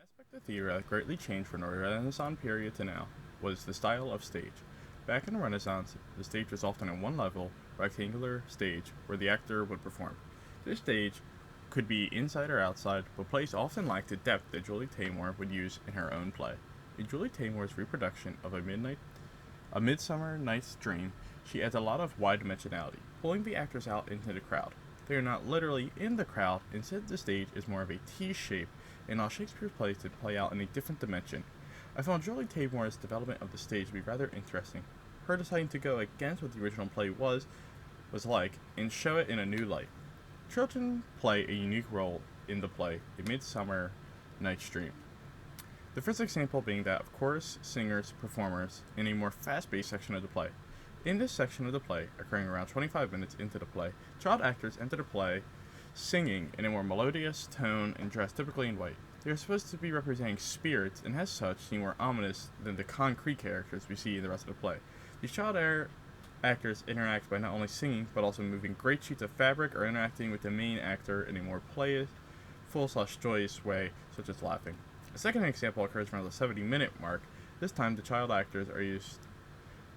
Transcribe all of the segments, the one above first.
aspect of theater that greatly changed from the Renaissance period to now was the style of stage. Back in the Renaissance, the stage was often a one level, rectangular stage where the actor would perform. This stage could be inside or outside, but plays often lacked the depth that Julie Taymor would use in her own play. In Julie Taymor's reproduction of a Midsummer Night's Dream, she adds a lot of wide dimensionality, pulling the actors out into the crowd. They are not literally in the crowd, instead the stage is more of a T shape, and all Shakespeare's plays to play out in a different dimension. I found Julie Taymor's development of the stage to be rather interesting. Her deciding to go against what the original play was like, and show it in a new light. Children play a unique role in the play, A Midsummer Night's Dream. The first example being that of chorus, singers, performers in a more fast-paced section of the play. In this section of the play, occurring around 25 minutes into the play, child actors enter the play singing in a more melodious tone and dressed typically in white. They are supposed to be representing spirits and as such seem more ominous than the concrete characters we see in the rest of the play. These actors interact by not only singing but also moving great sheets of fabric or interacting with the main actor in a more playful/joyous way, such as laughing. A second example occurs around the 70-minute mark. This time, the child actors are used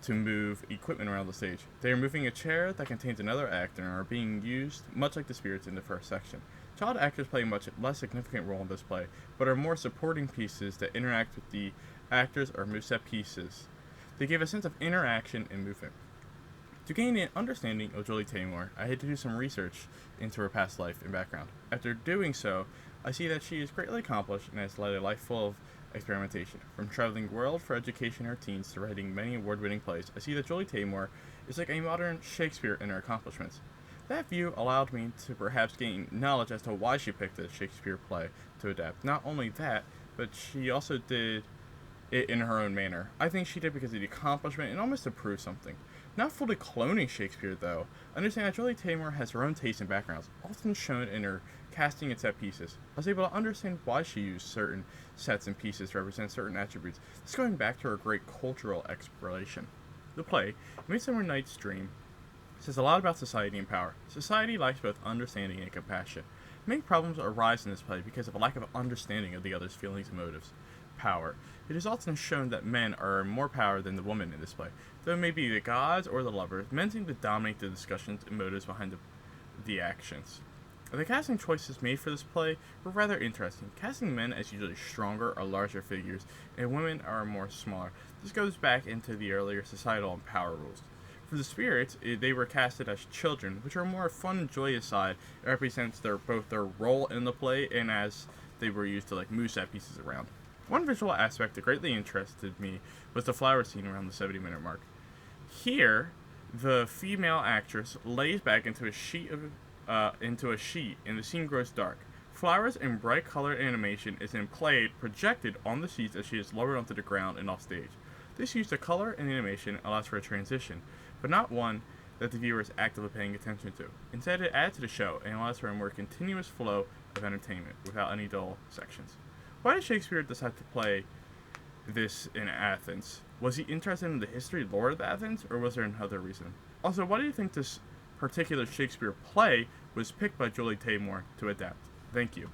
to move equipment around the stage. They are moving a chair that contains another actor and are being used much like the spirits in the first section. Child actors play a much less significant role in this play, but are more supporting pieces that interact with the actors or move set pieces. They give a sense of interaction and movement. To gain an understanding of Julie Taymor, I had to do some research into her past life and background. After doing so, I see that she is greatly accomplished and has led a life full of experimentation. From traveling the world for education in her teens to writing many award-winning plays, I see that Julie Taymor is like a modern Shakespeare in her accomplishments. That view allowed me to perhaps gain knowledge as to why she picked a Shakespeare play to adapt. Not only that, but she also did it in her own manner. I think she did because of the accomplishment and almost to prove something. Not fully cloning Shakespeare, though. Understand that Julie Taymor has her own tastes and backgrounds, often shown in her casting and set pieces. I was able to understand why she used certain sets and pieces to represent certain attributes. This going back to her great cultural exploration. The play, Midsummer Night's Dream, says a lot about society and power. Society lacks both understanding and compassion. Many problems arise in this play because of a lack of understanding of the other's feelings and motives. Power. It is often shown that men are in more power than the women in this play. Though it may be the gods or the lovers, men seem to dominate the discussions and motives behind the actions. The casting choices made for this play were rather interesting. Casting men as usually stronger or larger figures, and women are more smaller. This goes back into the earlier societal and power rules. For the spirits, they were casted as children, which are a more fun and joyous side. It represents both their role in the play and as they were used to move set pieces around. One visual aspect that greatly interested me was the flower scene around the 70-minute mark. Here, the female actress lays back into a sheet and the scene grows dark. Flowers and bright colored animation is then projected on the sheets as she is lowered onto the ground and off stage. This use of color and animation allows for a transition, but not one that the viewer is actively paying attention to. Instead, it adds to the show and allows for a more continuous flow of entertainment without any dull sections. Why did Shakespeare decide to play this in Athens? Was he interested in the history lore of Athens, or was there another reason? Also, why do you think this particular Shakespeare play was picked by Julie Taymor to adapt? Thank you.